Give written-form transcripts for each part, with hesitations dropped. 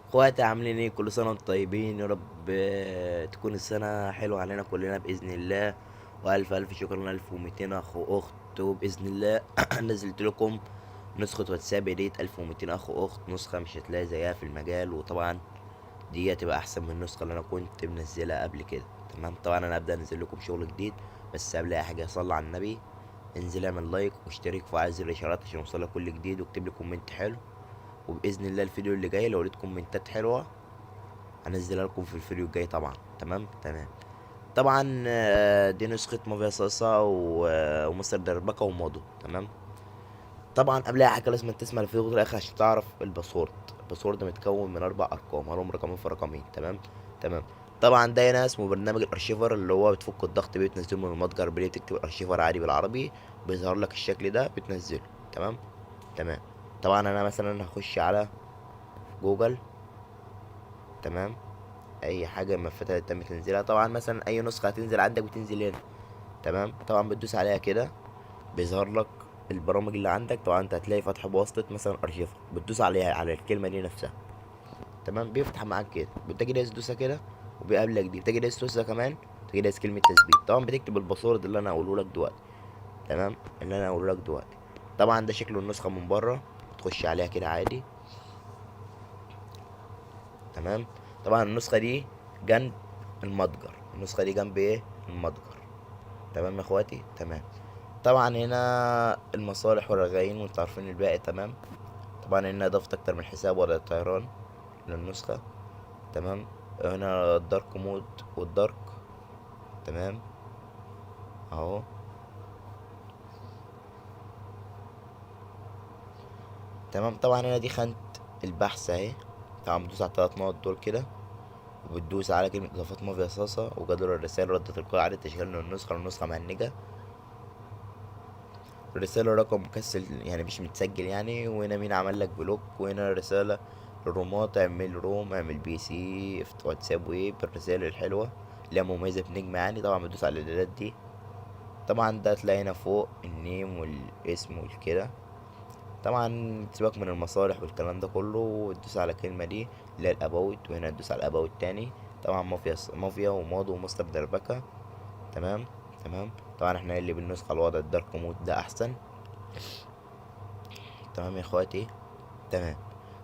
اخواتي عاملين ايه؟ كل سنه وانتم طيبين يا رب. تكون السنه حلوه علينا كلنا باذن الله. والف الف شكرا، 1200 اخ واخت، وباذن الله نزلت لكم نسخه واتساب يا ريت 1200 اخ واخت، نسخه مش هتلاقي زيها في المجال، وطبعا دي هتبقى احسن من النسخه اللي انا كنت منزلها قبل كده. تمام، طبعا انا هبدا انزل لكم شغل جديد، بس قبل اي حاجه صلى على النبي. انزل اعمل لايك واشترك وفعل زر الاشعارات عشان يوصلك كل جديد، واكتب لي كومنت حلو. وباذن الله الفيديو اللي جاي لو لقيت كومنتات حلوه هنزلها لكم في الفيديو الجاي طبعا. تمام تمام. طبعا دي نسخة مافيا صلصة ومستر دربكة وماضو. تمام. طبعا قبل اي حاجة لازم تسمع الفيديو للآخر عشان تعرف الباسورد. الباسورد متكون من 4 أرقام، هلهم رقمين في رقمين. تمام تمام. طبعا ده هنا اسمه برنامج الارشيفر، اللي هو بتفك الضغط بيه بتنزله من المتجر بيه، تكتب الارشيفر عادي بالعربي بيظهر لك الشكل ده بتنزله. تمام تمام. طبعا انا مثلا هخش على جوجل. تمام. اي حاجه مفتاح تم تنزيلها، طبعا مثلا اي نسخه هتنزل عندك بتنزل هنا. تمام. طبعا بتدوس عليها كده بيظهر لك البرامج اللي عندك. طبعا انت هتلاقي فتح بواسطه مثلا ارشيفر، بتدوس عليها على الكلمه دي نفسها. تمام، بيفتح معاك كده، بتجي دايس دوسه كده وبيقابلك دي، بتجي دايس دوسه كمان، بتجي دايس كلمه تثبيت. طبعا بتكتب الباسورد اللي انا هقوله لك دلوقتي. تمام، اللي انا هقوله لك دلوقتي. طبعا ده شكل النسخه من بره، تخش عليها كده عادي. تمام. طبعا النسخه دي جنب المتجر، النسخه دي جنب ايه؟ المتجر. تمام يا اخواتي. تمام. طبعا هنا المصالح والرغاين وانتوا عارفين الباقي. تمام. طبعا هنا ضفت اكتر من حساب ولا الطيران للنسخة. تمام. هنا الدارك مود والدارك. تمام اهو. تمام. طبعا هنا دي خانة البحث اهي. طبعا بتدوس على ال3 نقط دول كده، وبتدوس على كلمة إضافات مافيا صلصة وجدول الرسائل ردة القاء إعادة تشغيل من النسخة للنسخة مهنجة. الرسالة رقم مكسل يعني مش متسجل يعني. وهنا مين عمل لك بلوك، وهنا رسالة للرومات، اعمل روم، اعمل بي سي، افتح واتساب ويب، الرسائل الحلوة اللي هي مميزة بنجم يعني. طبعا بدوس على الاعدادات دي. طبعا ده هتلاقي هنا فوق النيم والاسم والكده. طبعا تسيبك من المصالح والكلام ده كله وتدوس على الكلمة دي اللي هي الاباوت، وهنا تدوس على الاباوت تاني. طبعا مافيا وماضي ومستر دربكة. تمام تمام. طبعا احنا اللي بالنسخة الوضع الدارك مود ده احسن. تمام يا اخواتي. تمام.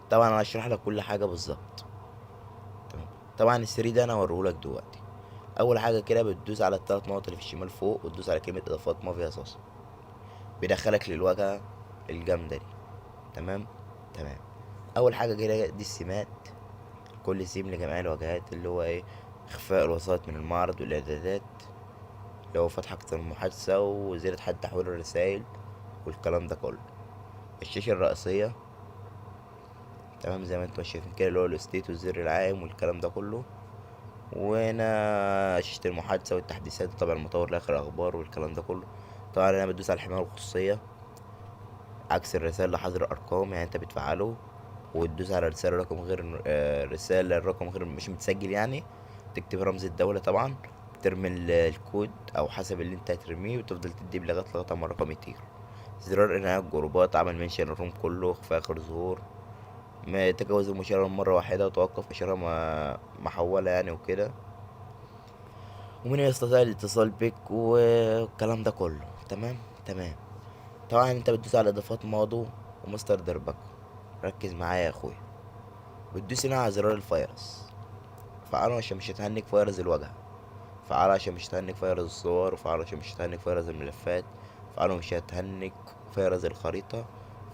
طبعا انا هشرح لك كل حاجه بالظبط. تمام. طبعا السري ده انا هوريهولك دلوقتي. اول حاجه كده بتدوس على ال3 نقط اللي في الشمال فوق، وتدوس على كلمه اضافات مافيا صوص، بيدخلك للواجهه الجامده دي. تمام تمام. اول حاجه كده دي السمات، كل سيم لجميع الواجهات، اللي هو ايه؟ اخفاء الوسائط من المعرض والاعدادات، اللي هو فتح اكتر من محادثه وزيادة حد تحويل الرسائل والكلام ده كله. الشاشه الرئيسيه. تمام، زي ما انتم شايفين كده، اللي هو الستيت والزر العام والكلام ده كله. وهنا شاشة المحادثة والتحديثات، طبعا المطور لآخر الأخبار والكلام ده كله. طبعا أنا بدوس على الحماية الخصوصية، عكس الرسائل لحظر الأرقام، يعني أنت بتفعله وتدوس على رسالة رقم غير رسالة الرقم غير مش متسجل يعني، تكتب رمز الدولة طبعا، ترمي الكود أو حسب اللي أنت هترميه، وتفضل تديه لغاية أما الرقم يطير. زرار إنهاء الجروبات، عمل منشن الروم كله، إخفاء آخر ظهور، ما تجاوز المشاهدة مرة واحدة، وتوقف إشارة محولة يعني وكده، ومن يستطيع الاتصال بك والكلام ده كله. تمام تمام. طبعا انت بتدوس على اضافات ماضو ومستر دربك. ركز معايا يا اخويا. بتدوس هنا على زرار الفيروس، فعله عشان مش هتهنك فيروس الواجهة، فعله عشان مش هتهنك فيروس الصور، وفعله عشان مش هتهنك فيروس الملفات، فعله مش هتهنك فيروس الخريطة،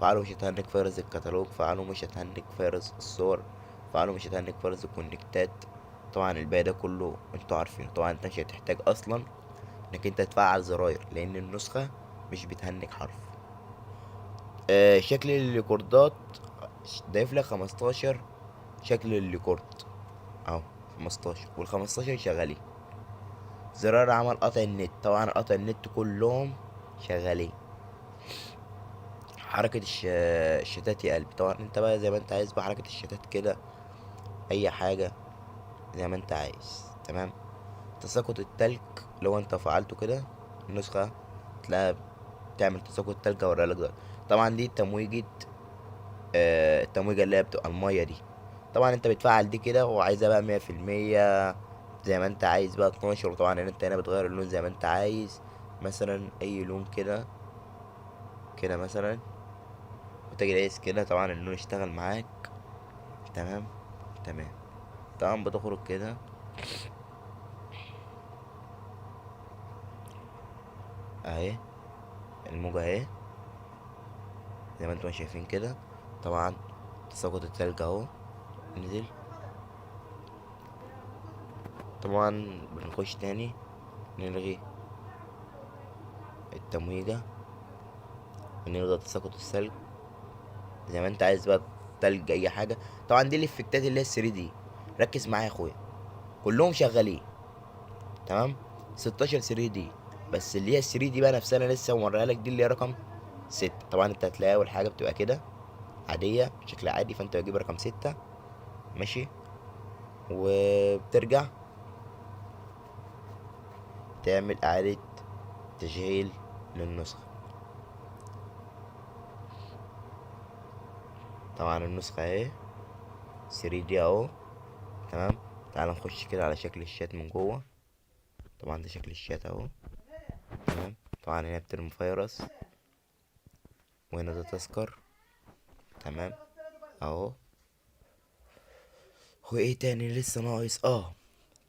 فعله مش هتهنك فيروس الكتالوج، فعله مش هتهنك فيروس الصور، فعله مش هتهنك فيروس الكونكتات. طبعا الباقي ده كله انتوا عارفينه. طبعا انت مش هتحتاج اصلا انك انت تفعل زراير، لان النسخة مش بتهنج حرف. شكل الريكوردات ضايف لك 15 شكل الريكورد اهو، 15 وال15 شغالين. زرار عمل قطع النت، طبعا قطع النت كلهم شغالين. حركة الشتات يا قلبي، طبعا انت بقى زي ما انت عايز بحركة الشتات كده، اي حاجة زي ما انت عايز. تمام. تساقط التلج، لو انت فعلته كده النسخة تلاقيها تعمل تساقط تلج اوريها لك دلوقتي. طبعا دي تمويجة، التمويجة اللي هي بتبقى المية دي. طبعا انت بتفعل دي كده وعايزها بقى 100% زي ما انت عايز بقى 12. وطبعا هنا انت هنا بتغير اللون زي ما انت عايز، مثلا اي لون كده، كده مثلا، وتجي قايس كده طبعا اللون اشتغل معاك. تمام. تمام. طبعا بتخرج كده اهي، الموجة اهي زي ما انتم شايفين كده. طبعا تساقط التلج اهو نزل. طبعا بنخش تاني نلغي التمويجة ونلغي تساقط الثلج زي ما انت عايز بقى، تلج اي حاجة. طبعا دي الافكتات اللي هي 3 دي، ركز معايا يا اخويا، كلهم شغالين. تمام. 16 3 دي، بس اللي هي 3 دي بقى نفسها انا لسه موريها لك، دي اللي هي رقم 6. طبعا انت هتلاقي اول حاجة بتبقى كده عادية بشكل عادي، فانت بتجيب رقم 6. ماشي. وبترجع تعمل اعادة تشغيل للنسخة. طبعا النسخة اهي 3 دي اهو. تمام. تعال نخش كده على شكل الشات من جوه. طبعا ده شكل الشات اهو. تمام. طبعا هنا بترمي فيروس، وهنا ده تذكر. تمام اهو. وايه تاني لسه ناقص؟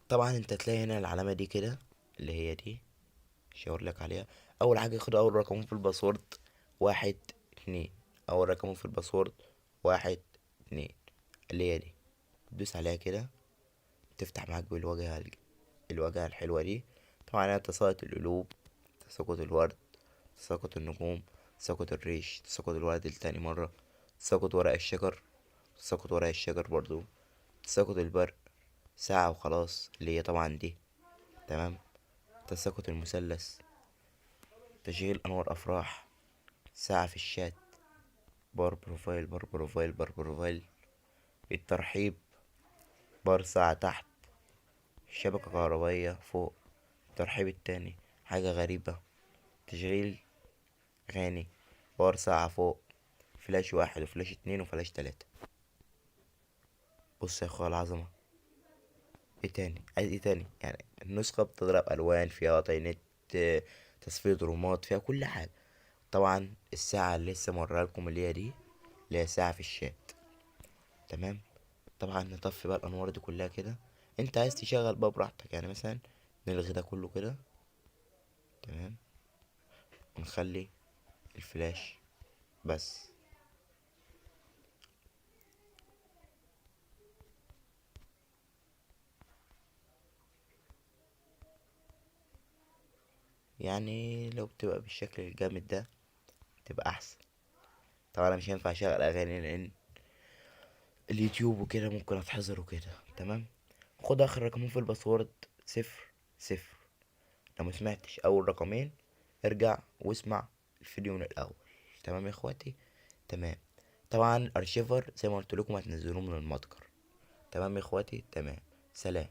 طبعا انت تلاقي هنا العلامة دي كده، اللي هي دي شاور لك عليها. اول حاجة خد اول رقمين في الباسورد، 1 2. اول رقمين في الباسورد 1 2، اللي هي دي. تدوس عليها كده تفتح معاك بالواجهة الواجهة الحلوة دي. طبعا هنا تساقط القلوب، تساقط الورد، تساقط النجوم، تساقط الريش، تساقط الورد التاني مرة، تساقط ورق الشجر، تساقط ورق الشجر برضو، تساقط البرق، ساعة وخلاص اللي هي طبعا دي. تمام. تساقط المثلث، تشغيل أنوار أفراح، ساعة في الشات، بار بروفايل بار بروفايل بار بروفايل، الترحيب، بار ساعة تحت، شبكة كهربائية فوق، الترحيب التاني، حاجة غريبة، تشغيل أغاني، بار ساعة فوق، فلاش 1 وفلاش 2 وفلاش 3. بص يا اخويا العظمة، ايه تاني؟ عايز ايه تاني؟ يعني النسخة بتضرب ألوان، فيها طينات، تصفية رومات، فيها كل حاجة. طبعا الساعة اللي لسه موريها لكم اللي هي دي، اللي هي ساعة في الشات. تمام. طبعا نطفي بقى الأنوار دي كلها كده. انت عايز تشغل بقى براحتك، يعني مثلا نلغي ده كله كده. تمام. ونخلي الفلاش بس. يعني لو بتبقى بالشكل الجامد ده تبقى احسن. طبعا انا مش هينفع اشغل اغاني لان اليوتيوب وكده ممكن اتحظر وكده. تمام. خد اخر رقمين في الباسورد، 0 0. لو مسمعتش اول رقمين ارجع واسمع الفيديو من الاول. تمام يا اخواتي. تمام. طبعا الارشيفر زي ما قلت لكم هتنزلوه من المتجر. تمام يا اخواتي. تمام. سلام.